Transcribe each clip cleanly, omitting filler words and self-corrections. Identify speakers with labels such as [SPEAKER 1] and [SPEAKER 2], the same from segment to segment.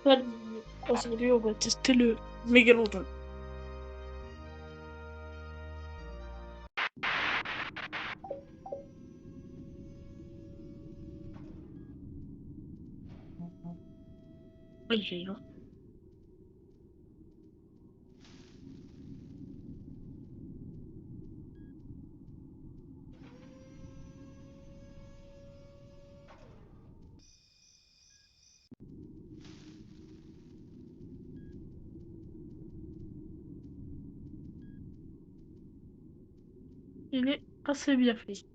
[SPEAKER 1] Salut. Aujourd'hui, on va tester le mégalodon. Ok, hein. Il est assez bien fait.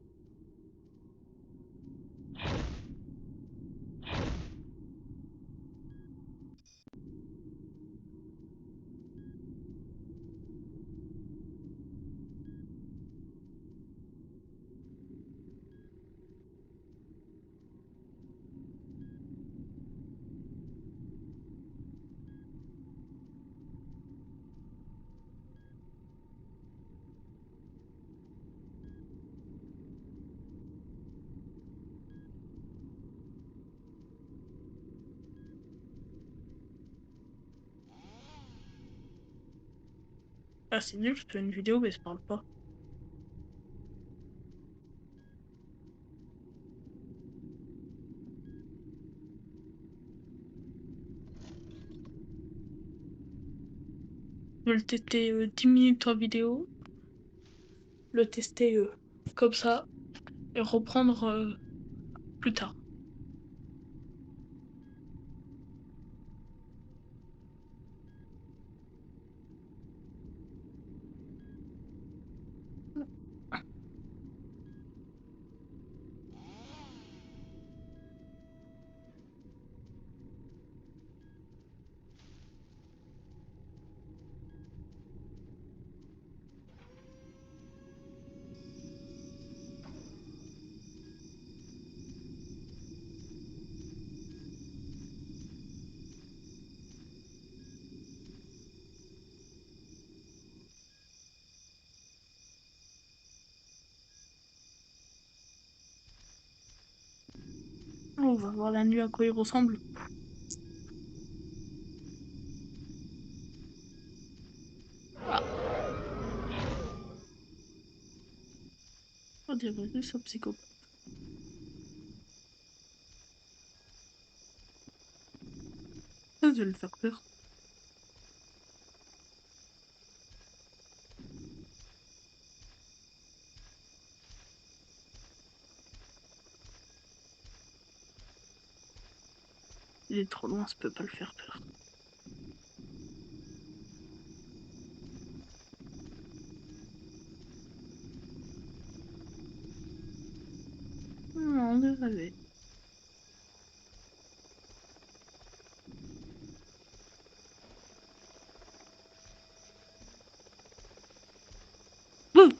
[SPEAKER 1] Ah, c'est nul, je fais une vidéo, mais ça parle pas. Je vais le tester 10 minutes en vidéo. Le tester comme ça. Et reprendre plus tard. On va voir la nuit à quoi il ressemble. Ah. On dirait que c'est un psychopathe. Ça, je vais le faire peur. Il est trop loin, ça peut pas le faire peur. Non, désolé. Boum.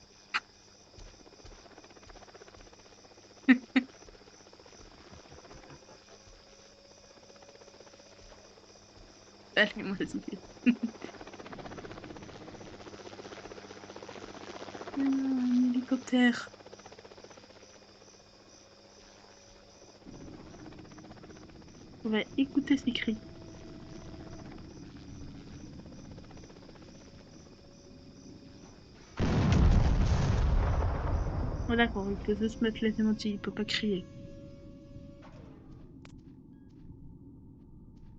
[SPEAKER 1] Allez, moi aussi. Un hélicoptère. On va écouter ses cris. Oh, d'accord, il peut juste mettre les émoticônes, il peut pas crier.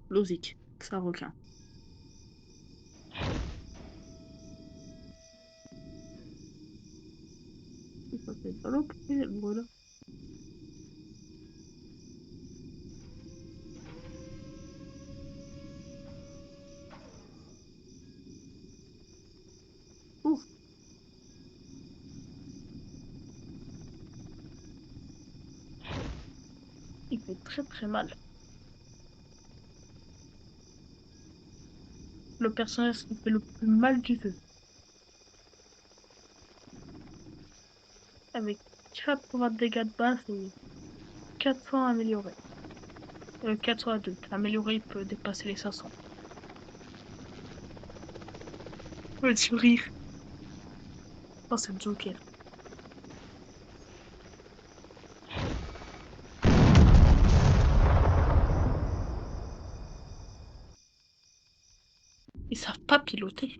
[SPEAKER 1] Logique, c'est un requin. Ça fait pas l'eau, voilà. Ouf. Il fait très très mal. Le personnage qui fait le plus mal du jeu. Avec 80 dégâts de base et 400 améliorés. 400 adultes. Amélioré, il peut dépasser les 500. Le sourire. Oh, c'est le Joker. Ils savent pas piloter.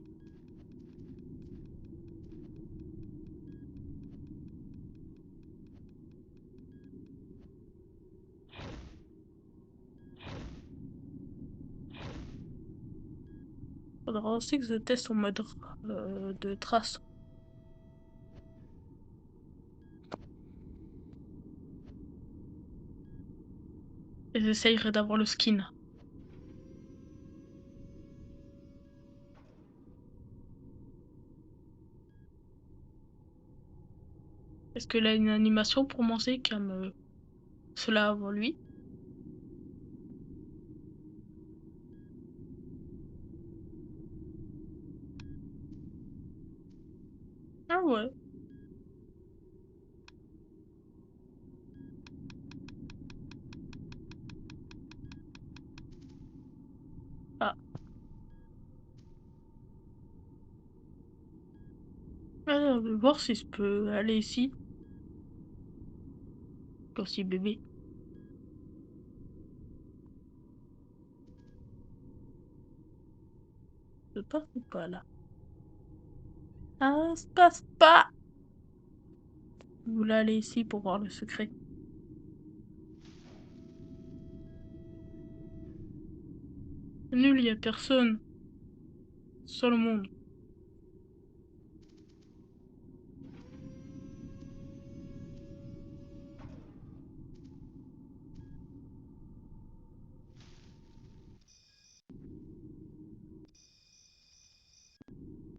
[SPEAKER 1] Faudra aussi que je teste en mode de trace. Et j'essayerai d'avoir le skin. Est-ce qu'il a une animation pour manger comme cela avant lui? Ah ouais. Ah. Alors, je vais voir si je peux aller ici. Aussi bébé. Je passe ou pas là? Ah, ça passe pas! Je voulais aller ici pour voir le secret. Nul, y a personne. Seul au monde.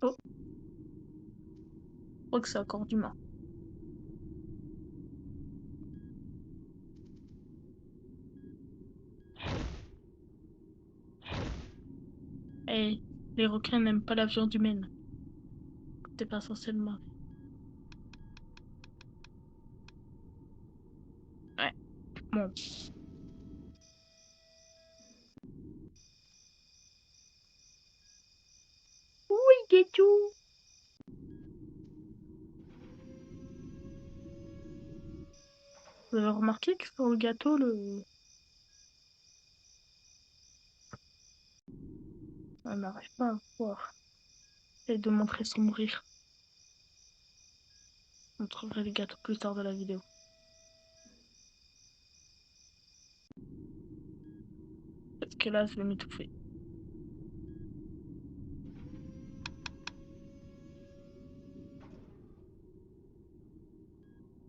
[SPEAKER 1] Oh, je crois que c'est encore d'humain. Eh, les requins n'aiment pas la viande humaine. T'es pas censé le manger. Ouais, bon. Oui, Guétou! Vous avez remarqué que sur le gâteau, on n'arrive pas à voir. Et de montrer son rire. Je montrerai les gâteaux plus tard dans la vidéo. Parce que là, je vais m'étouffer.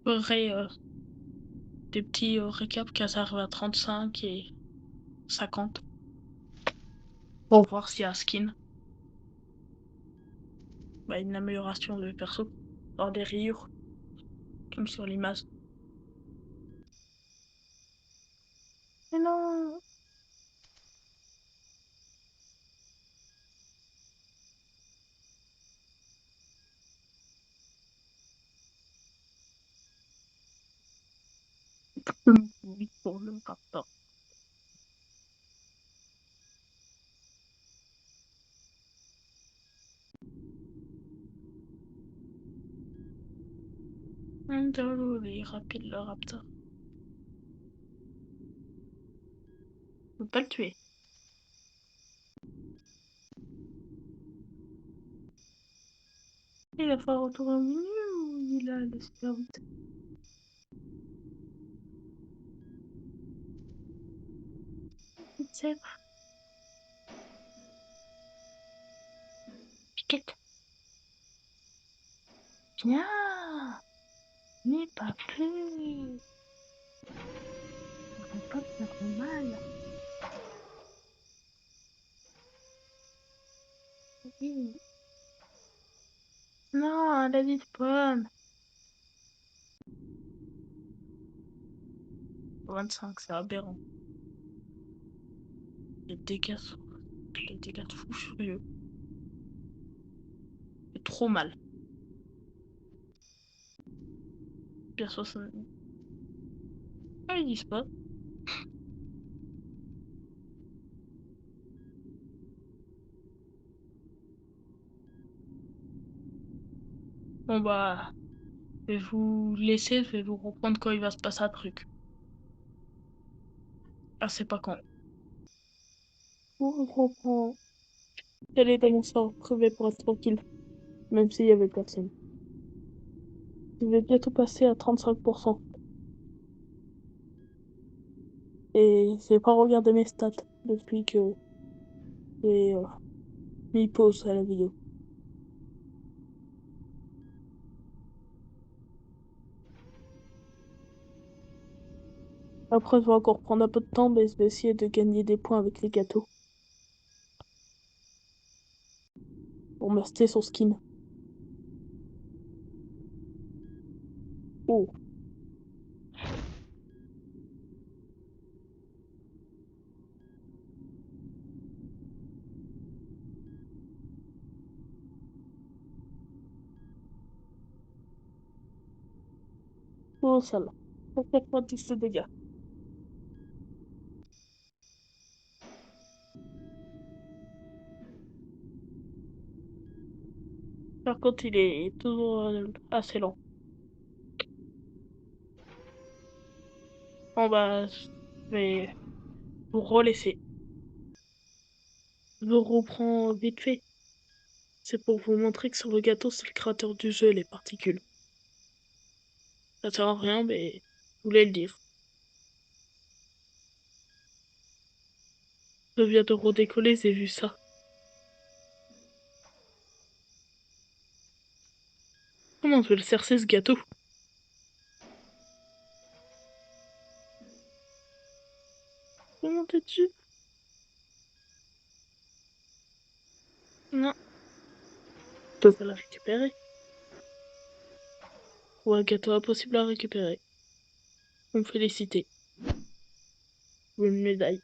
[SPEAKER 1] Je ferai des petits récaps quand ça arrive à 35 et 50. Pour voir s'il y a un skin. Bah, une amélioration de perso. Dans des rayures. Comme sur l'image. Mais non! Oui, pour le rapport. Il est rapide le raptor. On peut pas le tuer. Il a fait un retour au milieu ou il a le super vite? C'est Piquette. Viens! N'aie pas peur! On va pas te faire mal. Oui. Non, elle a dit spawn. 25, c'est aberrant. Les dégâts sont... Les dégâts de fou furieux. C'est trop mal. Bien sûr, ça... Ah, ils disent pas. Bon bah... Je vais vous laisser, je vais vous reprendre quand il va se passer un truc. Ah, c'est pas quand. On reprend. J'allais dans mon salon privé pour être tranquille, même s'il y avait personne. Je vais bientôt passer à 35%. Et j'ai pas regardé mes stats depuis que j'ai mis pause à la vidéo. Après, je vais encore prendre un peu de temps, mais je vais essayer de gagner des points avec les gâteaux. Pour m'acheter son skin. Oh, oh, ça là. 90 de dégâts. Par contre, il est toujours assez lent. Bon bah, je vais vous relaisser. Je reprends vite fait. C'est pour vous montrer que sur le gâteau, c'est le créateur du jeu, les particules. Ça sert à rien, mais je voulais le dire. Je viens de redécoller, j'ai vu ça. Comment je vais le cercer, ce gâteau? Je vais monter dessus? Non. Je peux pas la récupérer. Ou un gâteau impossible à récupérer. Vous me félicitez. Ou une médaille.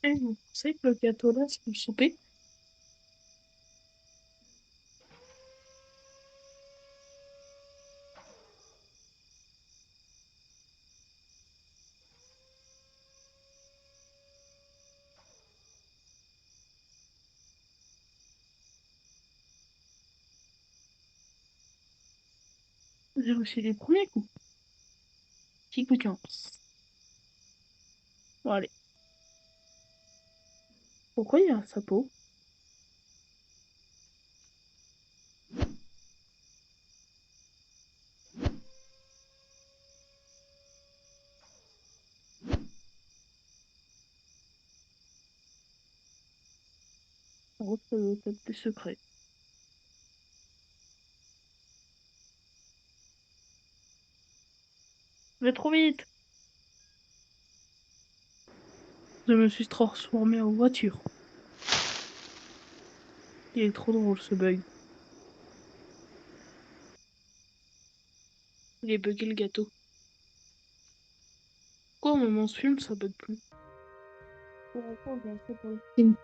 [SPEAKER 1] Et vous pensez que le gâteau là, c'est le souper? J'ai reçu les premiers coups. Petit coup de chance. Bon, allez. Pourquoi il y a un sapot? Oh, ça doit être plus secret. Je vais trop vite. Je me suis transformé en voiture. Il est trop drôle ce bug. Il est bugué le gâteau. Pourquoi au moment où on se filme, ça bug plus? Pourquoi j'ai assez pour le film?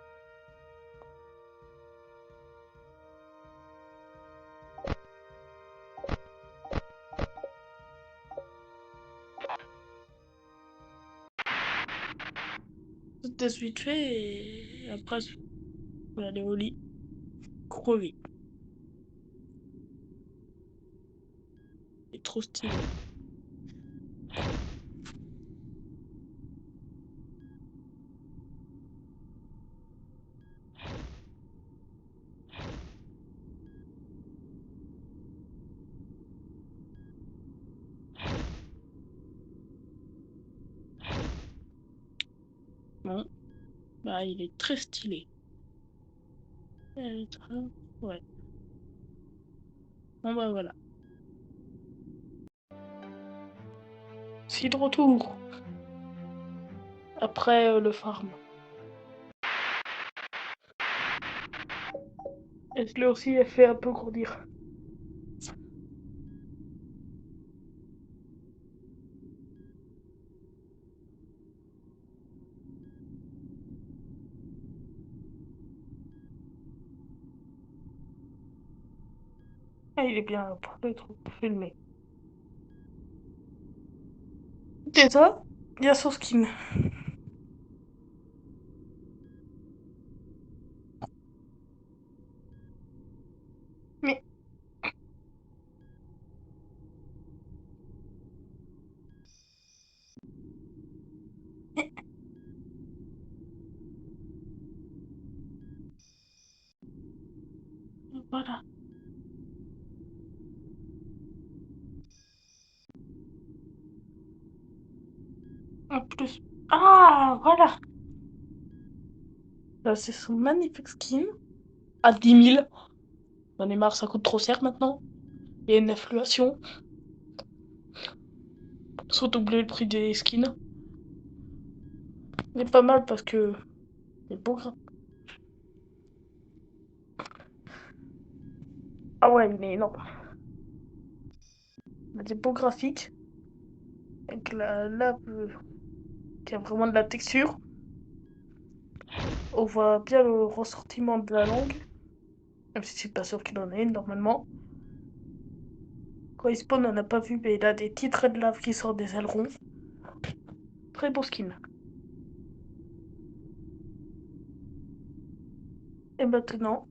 [SPEAKER 1] Je teste vite fait et après je vais aller au lit. Crever. Il est trop stylé. Bon, bah il est très stylé. Ouais. Bon bah voilà. C'est de retour. Après le farm. Et je l'ai aussi fait un peu grandir. Ah, il est bien pour être filmé. C'est ça? Il y a son skin. Mais En plus. Ah, voilà. Là, c'est son magnifique skin. À 10 000. J'en ai marre, ça coûte trop cher maintenant. Il y a une inflation. Soit doubler le prix des skins. Il est pas mal parce que. Il est beau. Ah ouais, mais non. Il a des beaux graphiques. Avec la lave qui a vraiment de la texture. On voit bien le ressortiment de la langue. Même si je suis pas sûr qu'il en ait une normalement. Quand il spawn, on n'a pas vu, mais il a des petits traits de lave qui sortent des ailerons. Très beau skin. Et maintenant,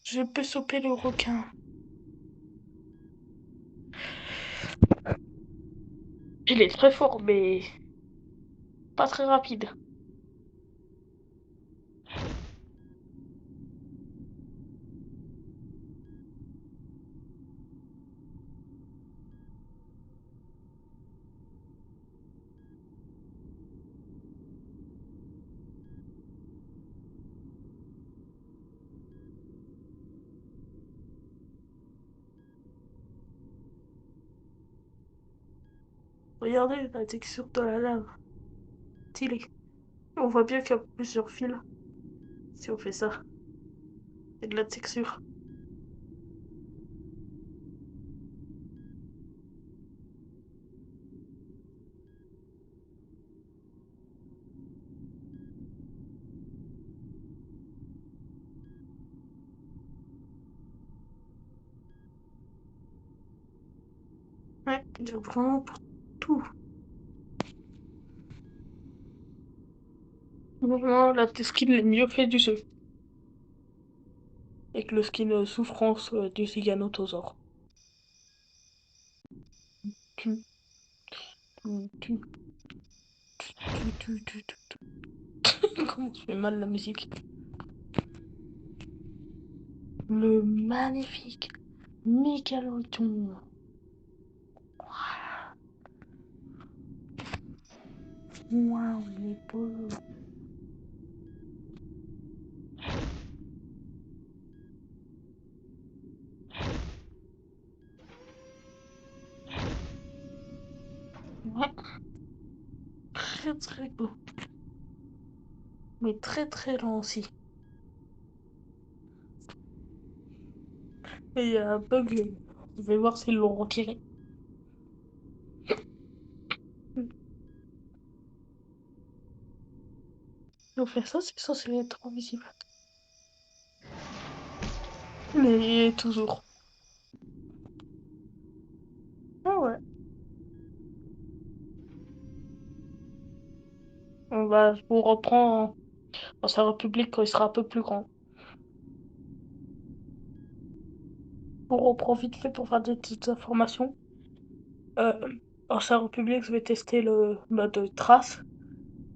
[SPEAKER 1] je peux choper le requin. Il est très fort, mais pas très rapide. Regardez la texture de la lave. Stylé. On voit bien qu'il y a plusieurs fils. Si on fait ça. Et de la texture. Ouais, il y a vraiment pour tout. Vraiment, la skin est mieux fait du jeu. Et que le skin souffrance du Cyganotosaure. Tu, tu, tu, Comment ça fait mal la musique. Le magnifique Mégalodon. Waouh, il est beau. Ouais, très très beau. Mais très très lent aussi. Et il y a un bug. Je vais voir s'ils l'ont retiré. Ils ont fait ça, c'est censé être invisible. Mais toujours. Ah ouais. On va vous reprend dans sa république quand il sera un peu plus grand. On reprend vite fait pour faire des petites informations. Euh, Dans sa république, je vais tester le mode trace.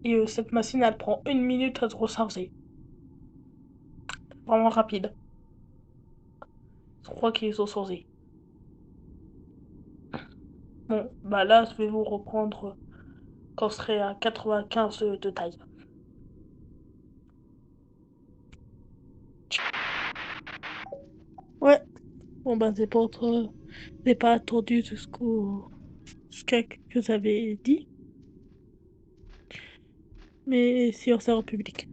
[SPEAKER 1] Et cette machine, elle prend 1 minute à se recharger. Vraiment rapide. Je crois qu'ils ont changé. Bon, bah là, je vais vous reprendre quand je serai à 95 de taille. Ouais, bon bah j'ai pas attendu jusqu'à que vous avez dit, mais sur sa République.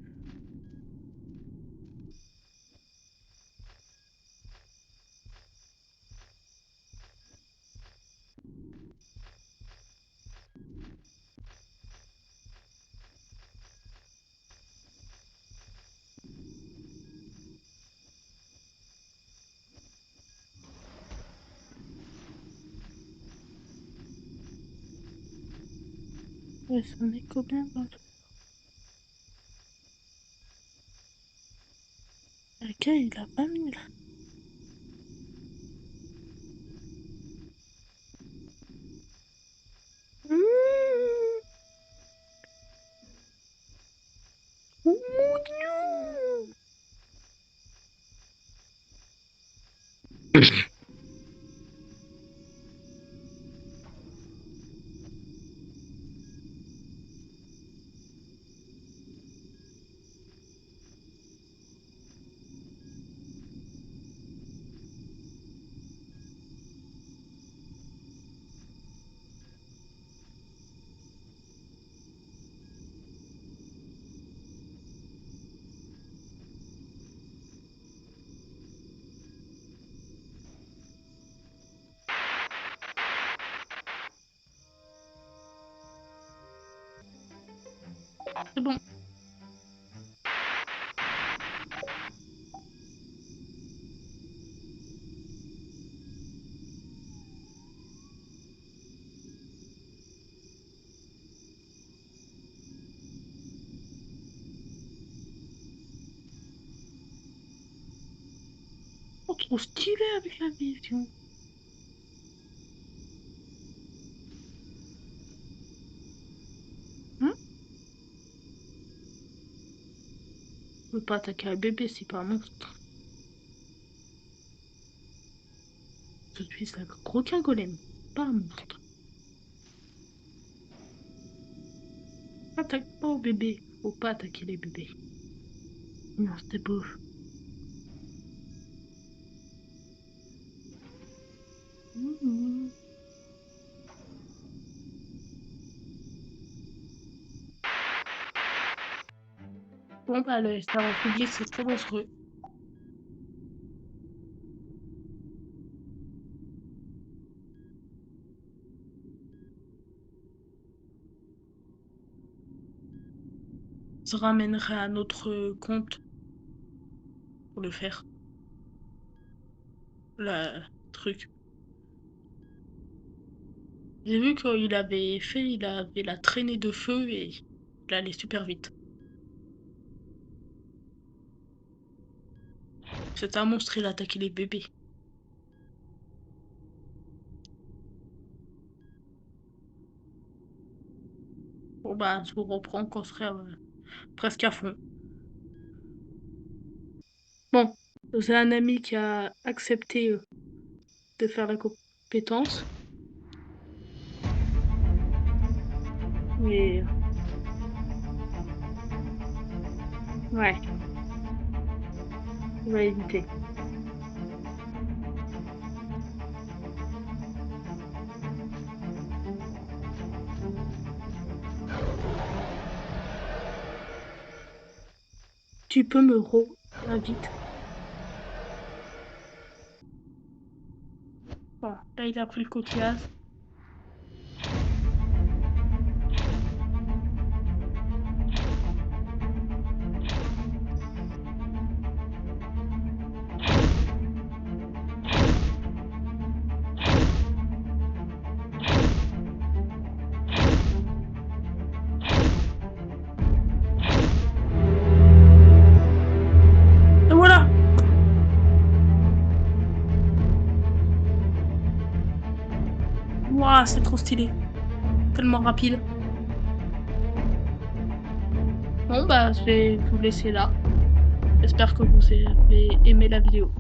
[SPEAKER 1] Ouais, ça en est combien dans ok, il a 20 000. Mmh, mignon. C'est bon. Oh, trop stylé avec la vision. Hein? Je veux pas attaquer un bébé, c'est pas un monstre. Je suis un requin golem, pas un monstre. Attaque pas au bébé. Faut pas attaquer les bébés. Non, c'était beau. Bon, bah, le esclavage public, c'est trop dangereux. Je ramènerai un autre compte pour le faire. Le truc. J'ai vu qu'il avait fait, il avait la traînée de feu et il allait super vite. C'était un monstre, il a attaqué les bébés. Bon bah, je vous reprends quand on sera presque à fond. Bon, j'ai un ami qui a accepté de faire la compétence. Mais ouais, on va éviter. Tu peux me vite. Bon, là il a pris le coquillage. Et voilà! Waouh, c'est trop stylé. Tellement rapide. Bon bah, je vais vous laisser là. J'espère que vous avez aimé la vidéo.